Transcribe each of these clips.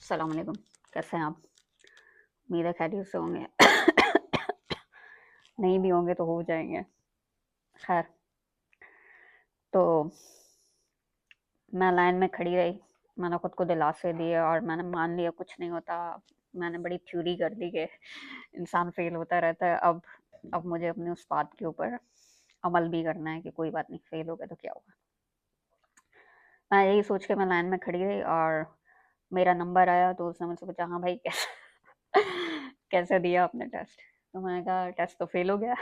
अस्सलाम वालेकुम। कैसे हैं आप? उम्मीद है खैरियत से होंगे। नहीं भी होंगे तो हो जाएँगे। खैर, तो मैं लाइन में खड़ी रही। मैंने खुद को दिलासे दिए और मैंने मान लिया कुछ नहीं होता। मैंने बड़ी थ्योरी कर दी कि इंसान फ़ेल होता रहता है। अब मुझे अपनी उस बात के ऊपर अमल भी करना है कि कोई बात नहीं, फ़ेल हो गए तो क्या हुआ। मैं यही सोच के मैं लाइन में खड़ी रही और मेरा नंबर आया तो उसने मुझसे पूछा, हाँ भाई कैसे कैसे दिया आपने टेस्ट? तो मैंने कहा टेस्ट तो फ़ेल हो गया।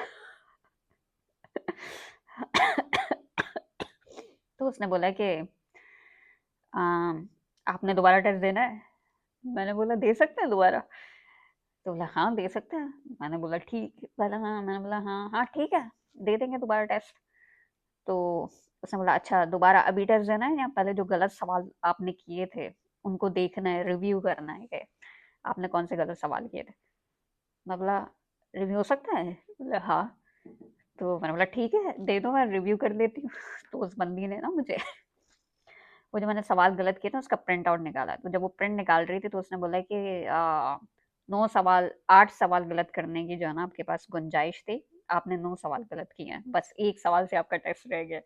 तो उसने बोला कि आपने दोबारा टेस्ट देना है? मैंने बोला दे सकते हैं दोबारा? तो बोला हाँ दे सकते हैं। मैंने बोला हाँ हाँ ठीक है, दे देंगे दोबारा टेस्ट। तो उसने बोला अच्छा दोबारा अभी टेस्ट देना है या पहले जो गलत सवाल आपने किए थे उनको देखना है, रिव्यू करना है कि आपने कौन से गलत सवाल किए थे? मैं बोला रिव्यू हो सकता है? बोला हाँ। तो मैंने बोला ठीक है दे दो, मैं रिव्यू कर लेती हूँ। तो उस बंदी ने ना मुझे वो जो मैंने सवाल गलत किए थे उसका प्रिंट आउट निकाला। तो जब वो प्रिंट निकाल रही थी तो उसने बोला कि 9 सवाल 8 सवाल गलत करने की जो है ना आपके पास गुंजाइश थी, आपने 9 सवाल गलत किए हैं, बस 1 सवाल से आपका टेस्ट रह गया।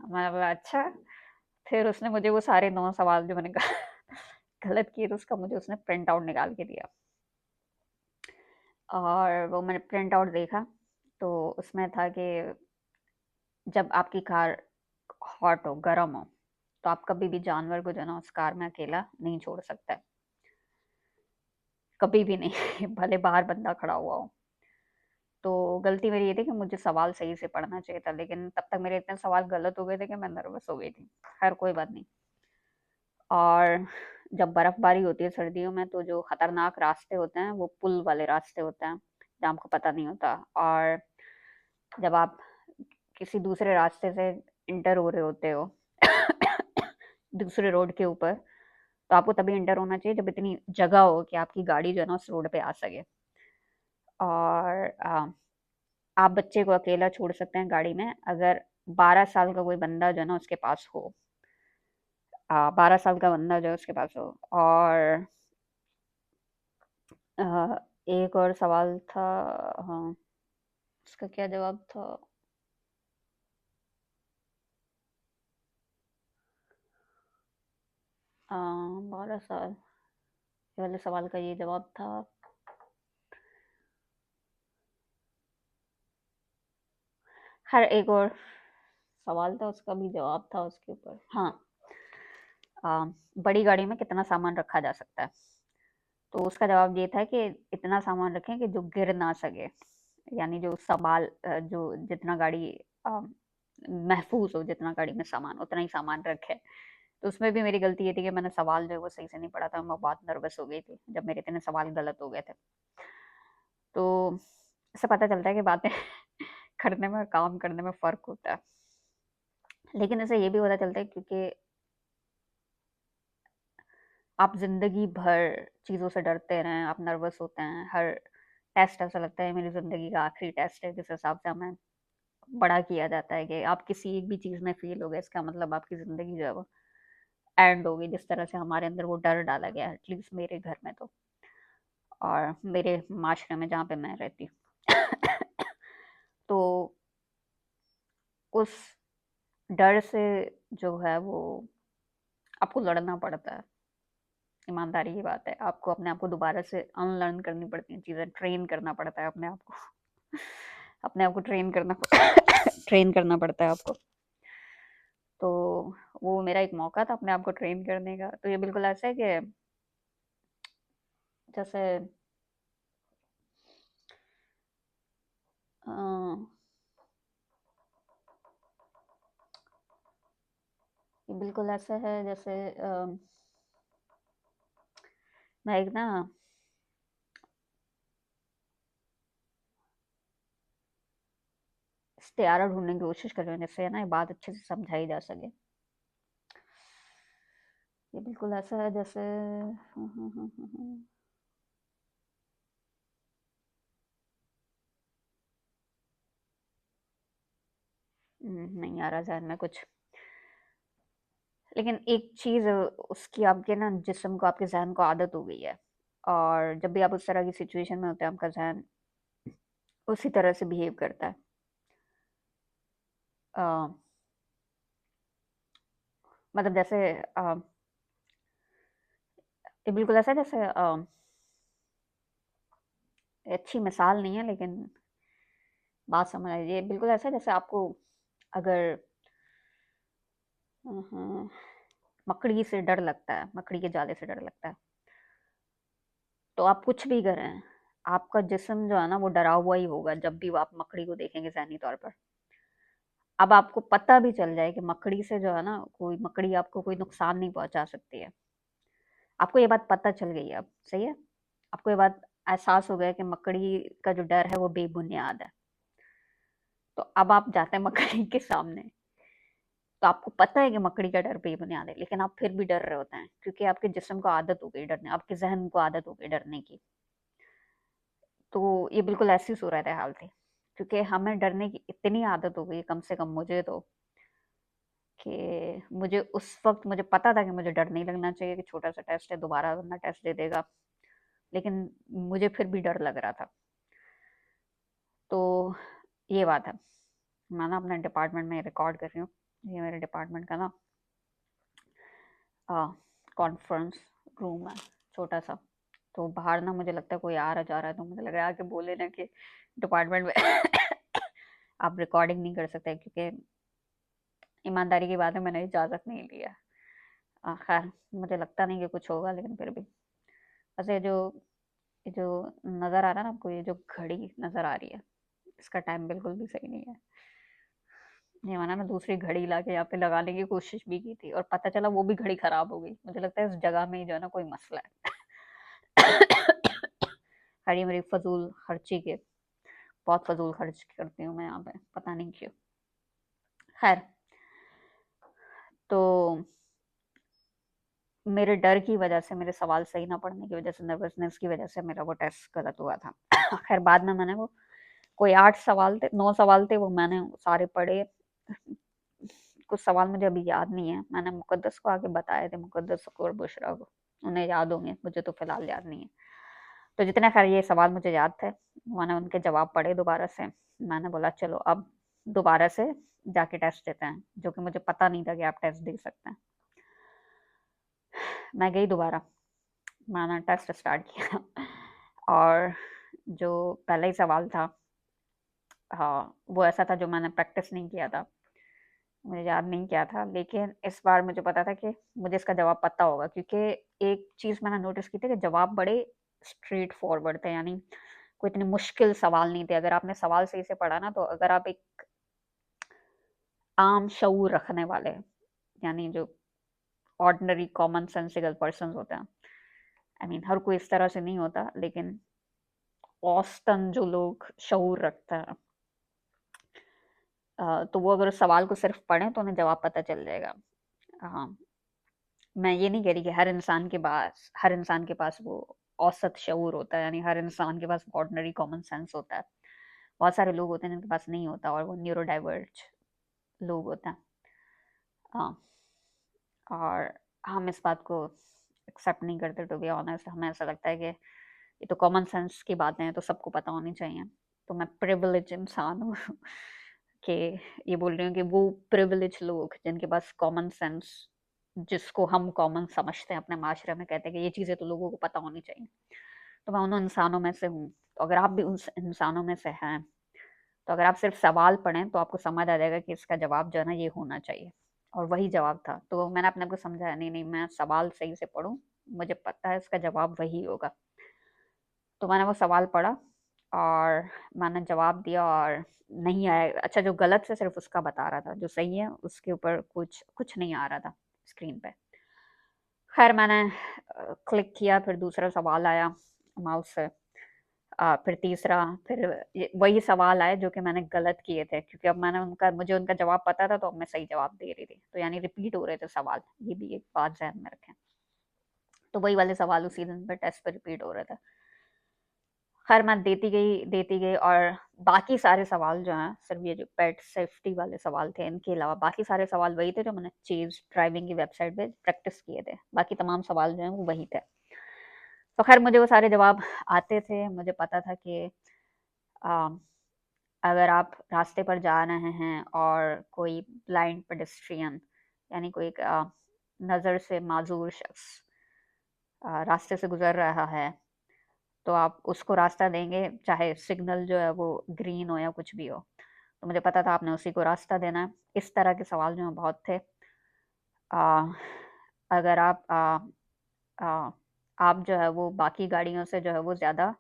मैंने बोला अच्छा। फिर उसने मुझे वो सारे 9 सवाल जो मैंने गलत किए थे उसका मुझे उसने प्रिंट आउट निकाल के दिया और वो मैंने प्रिंट आउट देखा तो उसमें था कि जब आपकी कार हॉट हो, गर्म हो, तो आप कभी भी जानवर को जो है ना उस कार में अकेला नहीं छोड़ सकते, कभी भी नहीं। भले बाहर बंदा खड़ा हुआ हो। तो गलती मेरी ये थी कि मुझे सवाल सही से पढ़ना चाहिए था, लेकिन तब तक मेरे इतने सवाल गलत हो गए थे कि मैं नर्वस हो गई थी। खैर कोई बात नहीं। और जब बर्फबारी होती है सर्दियों में तो जो खतरनाक रास्ते होते हैं वो पुल वाले रास्ते होते हैं जहाँ आपको पता नहीं होता। और जब आप किसी दूसरे रास्ते से इंटर हो रहे होते हो दूसरे रोड के ऊपर, तो आपको तभी इंटर होना चाहिए जब इतनी जगह हो कि आपकी गाड़ी जो है ना उस रोड पे आ सके। और आप बच्चे को अकेला छोड़ सकते हैं गाड़ी में अगर 12 साल का कोई बंदा जो है ना उसके पास हो। 12 साल का बंदा जो है उसके पास हो। और अ, एक और सवाल था। हाँ, उसका क्या जवाब था? 12 साल, ये वाले सवाल का ये जवाब था। खैर एक और सवाल था, उसका भी जवाब था उसके ऊपर। हाँ, बड़ी गाड़ी में कितना सामान रखा जा सकता है? तो उसका जवाब ये था कि इतना सामान रखें कि जो गिर ना सके, यानी जो जो जितना गाड़ी अ, महफूज हो, जितना गाड़ी में सामान उतना ही सामान रखे। तो उसमें भी मेरी गलती ये थी कि मैंने सवाल जो है वो सही से नहीं पढ़ा था। मैं बहुत नर्वस हो गई थी जब मेरे इतने सवाल गलत हो गए थे। तो इससे पता चलता है कि बातें करने में और काम करने में फ़र्क होता है। लेकिन इससे ये भी पता चलता है क्योंकि आप ज़िंदगी भर चीज़ों से डरते रहें, आप नर्वस होते हैं, हर टेस्ट ऐसा लगता है मेरी ज़िंदगी का आखिरी टेस्ट है, जिस हिसाब से हमें बड़ा किया जाता है कि आप किसी एक भी चीज़ में फ़ेल हो गए, इसका मतलब आपकी ज़िंदगी जो है वो एंड हो गई। जिस तरह से हमारे अंदर वो डर डाला गया है, एटलीस्ट मेरे घर में तो, और मेरे माशरे में जहाँ पे मैं रहती हूँ। तो उस डर से जो है वो आपको लड़ना पड़ता है। ईमानदारी की बात है, आपको अपने आप को दोबारा से अनलर्न करनी पड़ती हैं चीज़ें, ट्रेन करना पड़ता है अपने आप को। अपने आप को ट्रेन करना पड़ता है आपको। तो वो मेरा एक मौका था अपने आप को ट्रेन करने का। तो ये बिल्कुल ऐसा है कि जैसे अ, ये बिल्कुल ऐसा है जैसे मैं एक ना इस्तिआरा ढूँढने की कोशिश कर रही हूँ जिससे ना ये बात अच्छे से समझाई जा सके। ये बिल्कुल ऐसा है जैसे नहीं आ रहा ज़हन में कुछ। लेकिन एक चीज़ उसकी आपके ना जिस्म को, आपके ज़हन को आदत हो गई है, और जब भी आप उस तरह की सिचुएशन में होते हैं, आपका ज़हन उसी तरह से बिहेव करता है। अ, मतलब जैसे ये बिल्कुल ऐसा है जैसे अच्छी मिसाल नहीं है, लेकिन बात समझ आई। ये बिल्कुल ऐसा है जैसे आपको अगर मकड़ी से डर लगता है, मकड़ी के जाले से डर लगता है, तो आप कुछ भी करें, आपका जिस्म जो है ना वो डरा हुआ ही होगा जब भी वो आप मकड़ी को देखेंगे ज़हनी तौर पर। अब आपको पता भी चल जाए कि मकड़ी से जो है ना, कोई मकड़ी आपको कोई नुकसान नहीं पहुँचा सकती है। आपको ये बात पता चल गई है अब, सही है? आपको ये बात एहसास हो गया कि मकड़ी का जो डर है वो बेबुनियाद है। तो अब आप जाते हैं मकड़ी के सामने, तो आपको पता है कि मकड़ी का डर बेबुनियाद है, लेकिन आप फिर भी डर रहे होते हैं क्योंकि आपके जिस्म को आदत हो गई डरने, आपके ज़हन को आदत हो गई डरने की। तो ये बिल्कुल ऐसी सूरत हाल थी, क्योंकि हमें डरने की इतनी आदत हो गई, कम से कम मुझे तो, कि मुझे उस वक़्त मुझे पता था कि मुझे डर नहीं लगना चाहिए, कि छोटा-सा टेस्ट है, दोबारा बंदा टेस्ट दे देगा, लेकिन मुझे फिर भी डर लग रहा था। तो ये बात है। मैं ना अपने डिपार्टमेंट में रिकॉर्ड कर रही हूँ। ये मेरे डिपार्टमेंट का ना कॉन्फ्रेंस रूम है, छोटा-सा। तो बाहर ना मुझे लगता है कोई आ रहा जा रहा है, तो मुझे लग रहा है आके बोले ना कि डिपार्टमेंट में आप रिकॉर्डिंग नहीं कर सकते, क्योंकि ईमानदारी की बात है, मैंने इजाज़त नहीं ली है। खैर मुझे लगता नहीं कि कुछ होगा, लेकिन फिर भी। वैसे ये जो नज़र आ रहा है ना आपको, ये जो घड़ी नज़र आ रही है, इसका टाइम बिल्कुल भी सही नहीं है। ये मैंने ना दूसरी घड़ी लाके यहाँ पे लगाने की कोशिश भी की थी, और पता चला वो भी घड़ी खराब हो गई। मुझे लगता है इस जगह में ही जो है ना कोई मसला है। खैर ये मेरी फ़ज़ूल खर्ची के, बहुत फ़ज़ूल खर्च करती हूँ मैं यहाँ पे, पता नहीं क्यों। खैर, तो मेरे डर की वजह से, मेरे सवाल सही ना पढ़ने की वजह से, नर्वसनेस की वजह से मेरा वो टेस्ट गलत हुआ था। खैर बाद में मैंने वो, कोई 8 सवाल थे, 9 सवाल थे, वो मैंने सारे पढ़े। कुछ सवाल मुझे अभी याद नहीं है, मैंने मुक़द्दस को आके बताए थे, मुक़द्दस को और बुशरा को, उन्हें याद होंगे, मुझे तो फ़िलहाल याद नहीं है। तो जितने खैर ये सवाल मुझे याद थे, मैंने उनके जवाब पढ़े दोबारा से। मैंने बोला चलो अब दोबारा से जाके टेस्ट देते हैं, जो कि मुझे पता नहीं था कि आप टेस्ट दे सकते हैं। मैं गई दोबारा, मैंने टेस्ट स्टार्ट किया और जो पहला ही सवाल था, हाँ, वो ऐसा था जो मैंने प्रैक्टिस नहीं किया था, मुझे याद नहीं किया था, लेकिन इस बार मुझे पता था कि मुझे इसका जवाब पता होगा, क्योंकि एक चीज़ मैंने नोटिस की थी कि जवाब बड़े स्ट्रेट फॉरवर्ड थे, यानी कोई इतने मुश्किल सवाल नहीं थे। अगर आपने सवाल सही से पढ़ा ना, तो अगर आप एक आम शऊर रखने वाले, यानी जो ऑर्डिनरी कॉमन सेंसिबल पर्सन्स होते हैं, आई मीन हर कोई इस तरह से नहीं होता, लेकिन औसतन जो लोग शऊर रखते हैं, तो वो अगर उस सवाल को सिर्फ पढ़ें तो उन्हें जवाब पता चल जाएगा। हाँ, मैं ये नहीं कह रही कि हर इंसान के पास वो औसत शऊर होता है, यानी हर इंसान के पास ऑर्डिनरी कॉमन सेंस होता है। बहुत सारे लोग होते हैं जिनके पास नहीं होता, और वो न्यूरो डाइवर्ज लोग होते हैं। हाँ, और हम इस बात को एक्सेप्ट नहीं करते, टू बी ऑनेस्ट। हमें ऐसा लगता है कि ये तो कॉमन सेंस की बातें हैं, तो सबको पता होनी चाहिए। तो मैं प्रिविलेज इंसान हूँ कि ये बोल रही हूँ कि वो प्रिविलेज लोग जिनके पास कॉमन सेंस, जिसको हम कॉमन समझते हैं अपने माशरे में, कहते हैं कि ये चीज़ें तो लोगों को पता होनी चाहिए, तो मैं उन इंसानों में से हूँ। तो अगर आप भी उन इंसानों में से हैं, तो अगर आप सिर्फ सवाल पढ़ें तो आपको समझ आ जाएगा कि इसका जवाब जो है ना ये होना चाहिए, और वही जवाब था। तो मैंने अपने आप को समझाया, नहीं नहीं, मैं सवाल सही से पढ़ूं, मुझे पता है इसका जवाब वही होगा। तो मैंने वो सवाल पढ़ा और मैंने जवाब दिया, और नहीं आया। अच्छा, जो गलत है सिर्फ उसका बता रहा था, जो सही है उसके ऊपर कुछ कुछ नहीं आ रहा था स्क्रीन पे। खैर मैंने क्लिक किया, फिर दूसरा सवाल आया माउस से, फिर तीसरा, फिर वही सवाल आए जो कि मैंने गलत किए थे, क्योंकि अब मुझे उनका जवाब पता था, तो अब मैं सही जवाब दे रही थी, तो यानी रिपीट हो रहे थे सवाल। ये भी एक बात ध्यान में रखें। तो वही वाले सवाल उसी दिन पे टेस्ट पे रिपीट हो रहे थे। खैर मैं देती गई और बाकी सारे सवाल जो हैं, सिर्फ़ ये जो पेट सेफ्टी वाले सवाल थे, इनके अलावा बाकी सारे सवाल वही थे जो मैंने चेज़ ड्राइविंग की वेबसाइट पे प्रैक्टिस किए थे। बाकी तमाम सवाल जो हैं वो वही थे। तो खैर मुझे वो सारे जवाब आते थे, मुझे पता था कि अ, अगर आप रास्ते पर जा रहे हैं और कोई ब्लाइंड पेडेस्ट्रियन यानी कोई एक नज़र से माज़ूर शख़्स रास्ते से गुज़र रहा है, तो आप उसको रास्ता देंगे, चाहे सिग्नल जो है वो ग्रीन हो या कुछ भी हो। तो मुझे पता था आपने उसी को रास्ता देना है। इस तरह के सवाल जो हैं बहुत थे। अ, अगर अ, आप जो है वो बाकी गाड़ियों से जो है वो ज़्यादा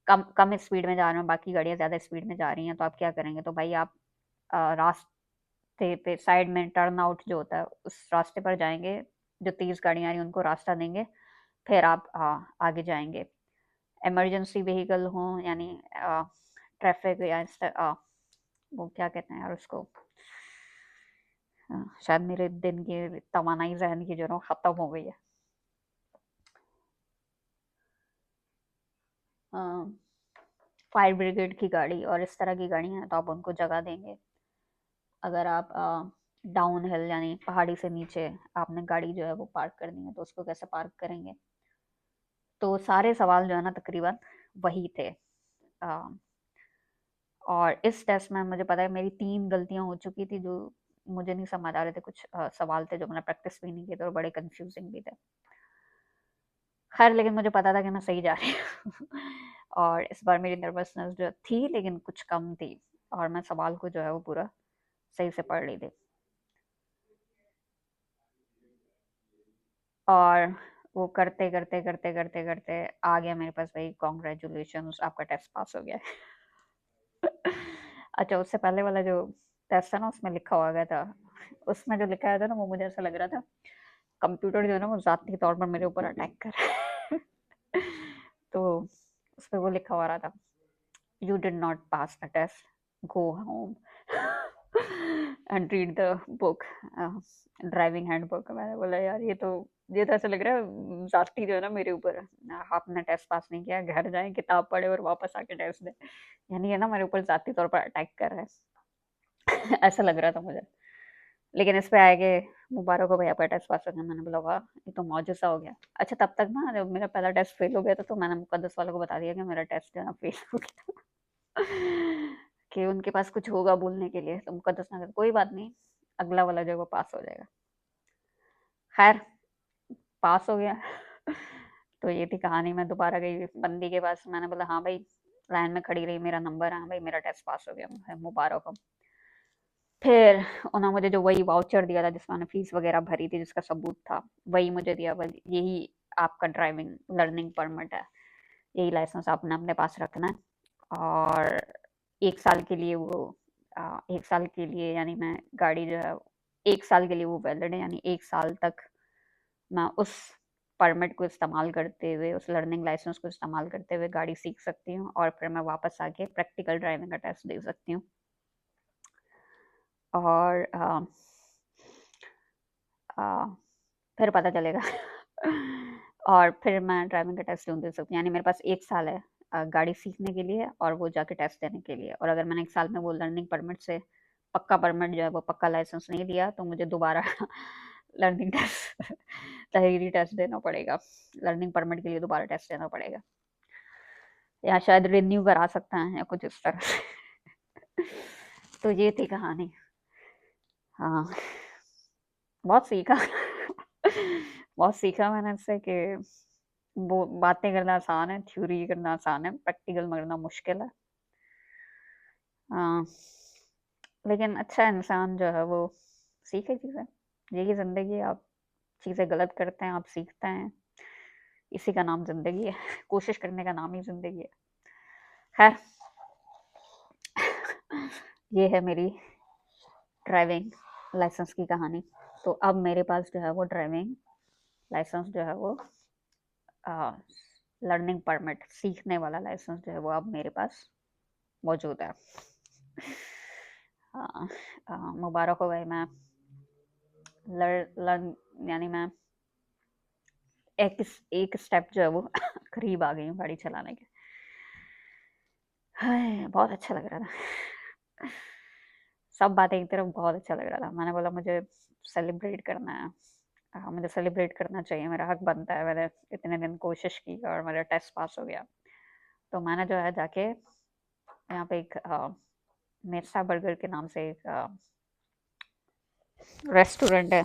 कम कम स्पीड में जा रहे हो, बाकी गाड़ियाँ ज़्यादा स्पीड में जा रही हैं, तो आप क्या करेंगे? तो भाई आप रास्ते पे साइड में टर्न आउट जो होता है, उस रास्ते पर जाएँगे, जो तेज़ गाड़ियाँ आ रही हैं उनको रास्ता देंगे, फिर आप आगे जाएँगे। इमरजेंसी व्हीकल हों यानी ट्रैफ़िक या वो क्या कहते हैं यार उसको? शायद मेरे दिन की तवानाई ज़हन की जो है ना ख़त्म हो गई है। अ, फायर ब्रिगेड की गाड़ी और इस तरह की गाड़ियाँ हैं तो आप उनको जगह देंगे। अगर आप डाउन हिल यानी पहाड़ी से नीचे आपने गाड़ी जो है वो पार्क करनी है तो उसको कैसे पार्क करेंगे? तो सारे सवाल जो है ना तकरीबन वही थे। अ, और इस टेस्ट में मुझे पता है मेरी 3 गलतियाँ हो चुकी थी जो मुझे नहीं समझ आ रहे थे। कुछ सवाल थे जो मैंने प्रैक्टिस भी नहीं किए थे और बड़े कन्फ्यूज़िंग भी थे। ख़ैर लेकिन मुझे पता था कि मैं सही जा रही हूँ और इस बार मेरी नर्वसनेस जो थी लेकिन कुछ कम थी और मैं सवाल को जो है वो पूरा सही से पढ़ रही थी। और वो करते आ गया मेरे पास भाई कांग्रेचुलेशंस आपका टेस्ट पास हो गया है। अच्छा उससे पहले वाला जो टेस्ट था ना उसमें लिखा हुआ गया था, उसमें जो लिखा आया था ना वो मुझे ऐसा लग रहा था कंप्यूटर जो है ना वो ज़ाती तौर पर मेरे ऊपर अटैक कर रहा है। तो उसपे वो लिखा हुआ रहा था, "You did not pass the test. Go home and read the book, driving handbook." मैंने बोला यार ये तो ऐसा लग रहा है ज़ाती जो है ना मेरे ऊपर है। आपने टेस्ट पास नहीं किया, घर जाएँ, किताब पढ़ें और वापस आके टेस्ट दें। यानी ये ना मेरे ऊपर ज़ाती तौर पर अटैक कर रहा है। ऐसा लग रहा था मुझे। लेकिन इस पे आया कि मुबारक हो भई आपका टेस्ट पास हो गया। मैंने बोला वाह! ये तो मौजज़ा हो गया। अच्छा तब तक ना जब मेरा पहला टेस्ट फेल हो गया था तो मैंने मुकद्दस वालों को बता दिया कि मेरा टेस्ट जो है ना फेल हो गया। कि उनके पास कुछ होगा बोलने के लिए, तो मुकद्दस ने कहा कोई बात नहीं, अगला वाला जो है वो पास हो जाएगा। खैर पास हो गया। तो ये थी कहानी। मैं दोबारा गई बंदी के पास, मैंने बोला हाँ भाई, लाइन में खड़ी रही, मेरा नंबर है, हाँ भाई मेरा टेस्ट पास हो गया, मुबारक हो। फिर उन्होंने मुझे जो वही वाउचर दिया था जिसमें मैंने फीस वगैरह भरी थी जिसका सबूत था, वही मुझे दिया। बोले यही आपका ड्राइविंग लर्निंग परमिट है, यही लाइसेंस आपने अपने पास रखना है और 1 साल के लिए वो 1 साल के लिए यानी मैं गाड़ी जो है 1 साल के लिए वो वैलिड है, यानी 1 साल तक मैं उस परमिट को इस्तेमाल करते हुए, उस लर्निंग लाइसेंस को इस्तेमाल करते हुए गाड़ी सीख सकती हूँ और फिर मैं वापस आके प्रैक्टिकल ड्राइविंग का टेस्ट दे सकती हूँ। और अ, फिर पता चलेगा। और फिर मैं ड्राइविंग का टेस्ट नहीं दे सकती, यानी मेरे पास 1 साल है गाड़ी सीखने के लिए और वो जाके टेस्ट देने के लिए। और अगर मैंने 1 साल में वो लर्निंग परमिट से पक्का परमिट जो है वो पक्का लाइसेंस नहीं लिया तो मुझे दोबारा लर्निंग टेस्ट तहरीरी टेस्ट देना पड़ेगा। लर्निंग परमिट के लिए दोबारा टेस्ट देना पड़ेगा या शायद रिन्यू करा सकते हैं या कुछ इस तरह से। तो ये थी कहानी। हाँ, बहुत सीखा। बहुत सीखा मैंने इससे कि वो बातें करना आसान है, थ्योरी करना आसान है, प्रैक्टिकल करना मुश्किल है। हाँ, लेकिन अच्छा इंसान जो है वो सीखे चीज़ें। यही ज़िंदगी है, आप चीज़ें गलत करते हैं, आप सीखते हैं, इसी का नाम ज़िंदगी है। कोशिश करने का नाम ही ज़िंदगी है। खैर, ये है मेरी ड्राइविंग लाइसेंस की कहानी। तो अब मेरे पास जो है वो ड्राइविंग लाइसेंस जो है वो लर्निंग परमिट सीखने वाला लाइसेंस जो है वो अब मेरे पास मौजूद है। हाँ, मुबारक हो भाई। मैं लर्न यानी मैं एक एक स्टेप जो है वो करीब आ गई हूँ गाड़ी चलाने के। हाय! बहुत अच्छा लग रहा था। सब बातें एक तरफ बहुत अच्छा लग रहा था। मैंने बोला मुझे सेलिब्रेट करना है। मुझे सेलिब्रेट करना चाहिए, मेरा हक बनता है। मैंने इतने दिन कोशिश की और मेरा टेस्ट पास हो गया। तो मैंने जो है जाके यहाँ पे एक मेसा बर्गर के नाम से एक रेस्टोरेंट है।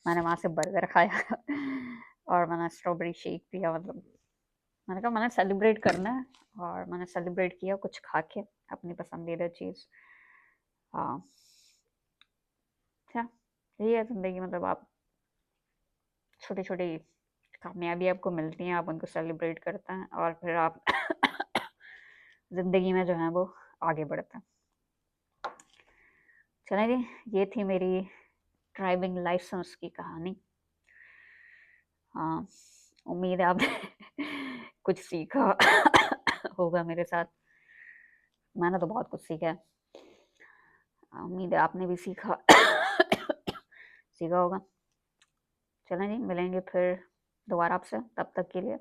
मैंने वहाँ से बर्गर खाया और मैंने स्ट्रॉबेरी शेक पिया। मतलब मैंने कहा मैंने सेलिब्रेट करना है और मैंने सेलिब्रेट किया कुछ खा के अपनी पसंदीदा चीज़। हाँ, क्या यही है ज़िंदगी। मतलब आप छोटी-छोटी कामयाबी आपको मिलती हैं, आप उनको सेलिब्रेट करते हैं और फिर आप ज़िंदगी में जो है वो आगे बढ़ते हैं। चलें जी, ये थी मेरी ड्राइविंग लाइसेंस की कहानी। हाँ, उम्मीद है आपने कुछ सीखा होगा मेरे साथ। मैंने तो बहुत कुछ सीखा है। उम्मीद है आपने भी सीखा सीखा होगा। चलें जी, मिलेंगे फिर दोबारा आपसे, तब तक के लिए